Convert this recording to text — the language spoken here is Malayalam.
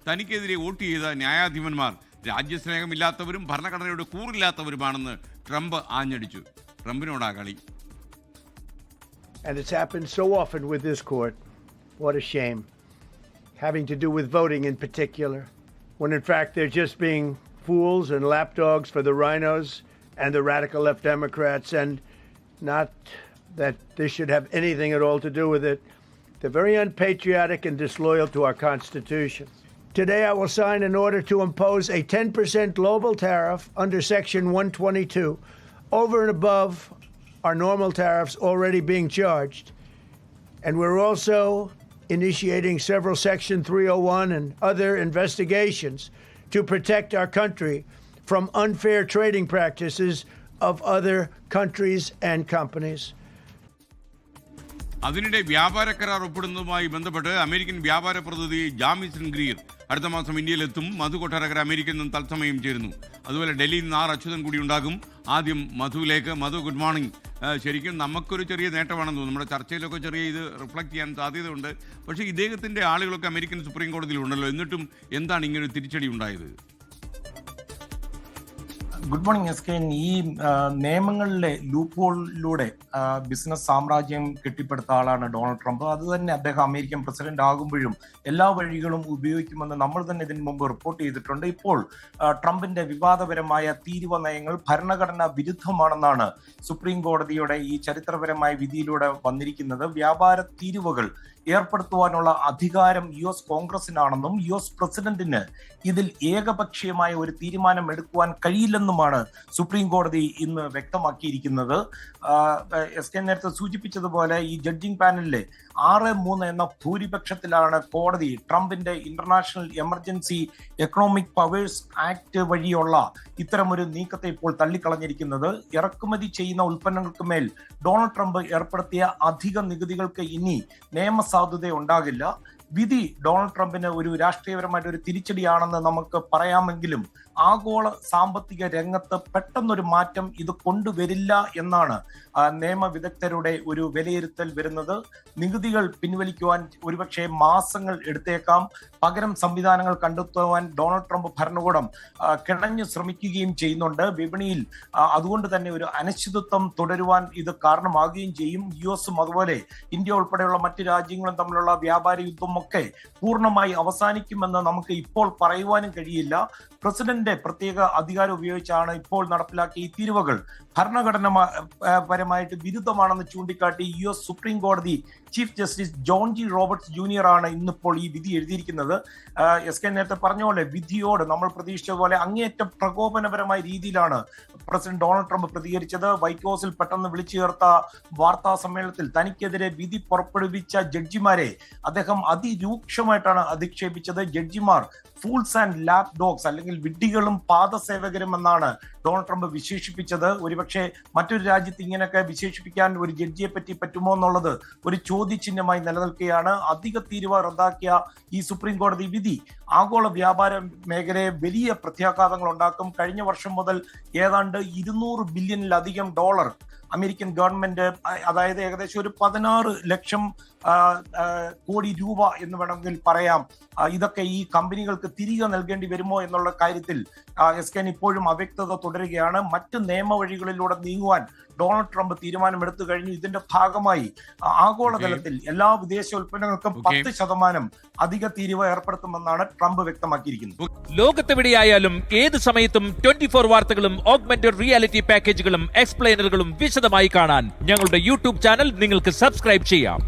തനിക്കെതിരെ വോട്ട് ചെയ്ത ന്യായാധിപന്മാർ രാജ്യസ്നേഹമില്ലാത്തവരും ഭരണഘടനയുടെ കൂറില്ലാത്തവരുമാണെന്ന് ട്രംപ് ആഞ്ഞടിച്ചു. ട്രംപിനോടാ കളി. And it's happened so often with this court. What a shame. Having to do with voting in particular, when in fact they're just being fools and lapdogs for the rhinos and the radical left Democrats, and not that this should have anything at all to do with it. They're very unpatriotic and disloyal to our Constitution. Today I will sign an order to impose a 10% global tariff under Section 122 over and above our normal tariffs already being charged. And we're also initiating several Section 301 and other investigations to protect our country from unfair trading practices of other countries and companies. അതിനിടെ വ്യാപാര കരാർ ഒപ്പിടുന്നതുമായി ബന്ധപ്പെട്ട് അമേരിക്കൻ വ്യാപാര പ്രതിനിധി ജാമിസൺ ഗ്രീർ അടുത്ത മാസം ഇന്ത്യയിലെത്തും. മധു കൊട്ടാരക്കര അമേരിക്കയിൽ നിന്നും തത്സമയം ചേരുന്നു. അതുപോലെ ഡൽഹിയിൽ നിന്ന് അച്യുതൻ കൂടി ഉണ്ടാകും. ആദ്യം മധുവിലേക്ക്. മധു, ഗുഡ് മോർണിംഗ്. ശരിക്കും നമുക്കൊരു ചെറിയ നേട്ടമാണെന്ന് തോന്നുന്നു. നമ്മുടെ ചർച്ചയിലൊക്കെ ചെറിയ ഇത് റിഫ്ലക്ട് ചെയ്യാൻ സാധ്യതയുണ്ട്. പക്ഷേ ഇദ്ദേഹത്തിൻ്റെ ആളുകളൊക്കെ അമേരിക്കൻ സുപ്രീം കോടതിയിലുണ്ടല്ലോ. എന്നിട്ടും എന്താണ് ഇങ്ങനൊരു തിരിച്ചടി ഉണ്ടായത്? ഗുഡ് മോർണിംഗ് എസ്കെൻ. ഈ നിയമങ്ങളിലെ ലൂപ്പ് ഹോളിലൂടെ ബിസിനസ് സാമ്രാജ്യം കെട്ടിപ്പടുത്ത ആളാണ് ഡൊണാൾഡ് ട്രംപ്. അത് തന്നെ അദ്ദേഹം അമേരിക്കൻ പ്രസിഡന്റ് ആകുമ്പോഴും എല്ലാ വഴികളും ഉപയോഗിക്കുമെന്ന് നമ്മൾ തന്നെ ഇതിനു മുമ്പ് റിപ്പോർട്ട് ചെയ്തിട്ടുണ്ട്. ഇപ്പോൾ ട്രംപിന്റെ വിവാദപരമായ തീരുവ നയങ്ങൾ ഭരണഘടനാ വിരുദ്ധമാണെന്നാണ് സുപ്രീം കോടതിയുടെ ഈ ചരിത്രപരമായ വിധിയിലൂടെ വന്നിരിക്കുന്നത്. വ്യാപാര തീരുവകൾ ഏർപ്പെടുത്തുവാനുള്ള അധികാരം US കോൺഗ്രസിനാണെന്നും US പ്രസിഡന്റിന് ഇതിൽ ഏകപക്ഷീയമായ ഒരു തീരുമാനം എടുക്കുവാൻ കഴിയില്ലെന്നുമാണ് സുപ്രീം കോടതി ഇന്ന് വ്യക്തമാക്കിയിരിക്കുന്നത്. നേരത്തെ സൂചിപ്പിച്ചതുപോലെ ഈ ജഡ്ജിംഗ് പാനലിലെ 6-3 എന്ന ഭൂരിപക്ഷത്തിലാണ് കോടതി ട്രംപിന്റെ international emergency economic powers act വഴിയുള്ള ഇത്തരമൊരു നീക്കത്തെ ഇപ്പോൾ തള്ളിക്കളഞ്ഞിരിക്കുന്നത്. ഇറക്കുമതി ചെയ്യുന്ന ഉൽപ്പന്നങ്ങൾക്ക് മേൽ ഡൊണാൾഡ് ട്രംപ് ഏർപ്പെടുത്തിയ അധിക നികുതികൾക്ക് ഇനി നിയമസാധുത ഉണ്ടാകില്ല. വിധി ഡൊണാൾഡ് ട്രംപിന് ഒരു രാഷ്ട്രീയപരമായിട്ട് ഒരു തിരിച്ചടിയാണെന്ന് നമുക്ക് പറയാമെങ്കിലും ആഗോള സാമ്പത്തിക രംഗത്ത് പെട്ടെന്നൊരു മാറ്റം ഇത് കൊണ്ടുവരില്ല എന്നാണ് നിയമ വിദഗ്ധരുടെ ഒരു വിലയിരുത്തൽ വരുന്നത്. നികുതികൾ പിൻവലിക്കുവാൻ ഒരുപക്ഷെ മാസങ്ങൾ എടുത്തേക്കാം. പകരം സംവിധാനങ്ങൾ കണ്ടെത്തുവാൻ ഡൊണാൾഡ് ട്രംപ് ഭരണകൂടം കിണഞ്ഞു ശ്രമിക്കുകയും ചെയ്യുന്നുണ്ട്. വിപണിയിൽ അതുകൊണ്ട് തന്നെ ഒരു അനിശ്ചിതത്വം തുടരുവാൻ ഇത് കാരണമാകുകയും ചെയ്യും. US അതുപോലെ ഇന്ത്യ ഉൾപ്പെടെയുള്ള മറ്റ് രാജ്യങ്ങളും തമ്മിലുള്ള വ്യാപാര യുദ്ധമൊക്കെ പൂർണ്ണമായി അവസാനിക്കുമെന്ന് നമുക്ക് ഇപ്പോൾ പറയുവാനും കഴിയില്ല. പ്രസിഡന്റ് പ്രത്യേക അധികാരം ഉപയോഗിച്ചാണ് ഇപ്പോൾ നടപ്പിലാക്കിയ ഈ തീരുവകൾ ഭരണഘടനാപരമായിട്ട് വിരുദ്ധമാണെന്ന് ചൂണ്ടിക്കാട്ടി US സുപ്രീം കോടതി chief justice John G Roberts junior ആണ് ഇന്നിപ്പോൾ ഈ വിധി എഴുതിയിരിക്കുന്നത്. SK നേരത്തെ പറഞ്ഞ പോലെ വിധിയോട് നമ്മൾ പ്രതീക്ഷിച്ചതുപോലെ അങ്ങേയറ്റം പ്രകോപനപരമായ രീതിയിലാണ് പ്രസിഡന്റ് ഡൊണാൾഡ് ട്രംപ് പ്രതികരിച്ചത്. വൈറ്റ് ഹൗസിൽ പെട്ടെന്ന് വിളിച്ചു ചേർത്ത വാർത്താ സമ്മേളനത്തിൽ തനിക്കെതിരെ വിധി പുറപ്പെടുവിച്ച ജഡ്ജിമാരെ അദ്ദേഹം അതിരൂക്ഷമായിട്ടാണ് അധിക്ഷേപിച്ചത്. ജഡ്ജിമാർ ഫൂൾസ് ആൻഡ് ലാപ്പ് ഡോഗ്സ് അല്ലെങ്കിൽ വിഡ്ഢികളും പാദസേവകരും എന്നാണ് ഡൊണാൾഡ് ട്രംപ് വിശേഷിപ്പിച്ചത്. ഒരുപക്ഷെ മറ്റൊരു രാജ്യത്ത് ഇങ്ങനെയൊക്കെ വിശേഷിപ്പിക്കാൻ ഒരു ജഡ്ജിയെ പറ്റി പറ്റുമോ എന്നുള്ളത് ഒരു ചോദ്യചിഹ്നമായി നിലനിൽക്കുകയാണ്. അധിക തീരുവ റദ്ദാക്കിയ ഈ സുപ്രീം കോടതി വിധി ആഗോള വ്യാപാര മേഖലയെ വലിയ പ്രത്യാഘാതങ്ങൾ ഉണ്ടാക്കും. കഴിഞ്ഞ വർഷം മുതൽ ഏതാണ്ട് $200 ബില്യണിലധികം അമേരിക്കൻ ഗവൺമെന്റ്, അതായത് ഏകദേശം ഒരു 16 ലക്ഷം കോടി രൂപ എന്ന് വേണമെങ്കിൽ പറയാം, ഇതൊക്കെ ഈ കമ്പനികൾക്ക് തിരികെ നൽകേണ്ടി വരുമോ എന്നുള്ള കാര്യത്തിൽ SK ഇപ്പോഴും അവ്യക്തത തുടരുകയാണ്. മറ്റ് നിയമവഴികളിലൂടെ നീങ്ങുവാൻ ഡൊണാൾഡ് ട്രംപ് തീരുമാനമെടുത്തു കഴിഞ്ഞു. ഇതിന്റെ ഭാഗമായി ആഗോളതലത്തിൽ എല്ലാ വിദേശ ഉൽപ്പന്നങ്ങൾക്കും 10% അധിക തീരുവ ഏർപ്പെടുത്തുമെന്നാണ് ട്രംപ് വ്യക്തമാക്കിയിരിക്കുന്നത്. ലോകത്തെവിടെയായാലും ഏത് സമയത്തും 24 വാർത്തകളും ഓഗ്മെന്റഡ് റിയാലിറ്റി പാക്കേജുകളും എക്സ്പ്ലെയിനറുകളും വിശദമായി കാണാൻ ഞങ്ങളുടെ YouTube ചാനൽ നിങ്ങൾക്ക് സബ്സ്ക്രൈബ് ചെയ്യാം.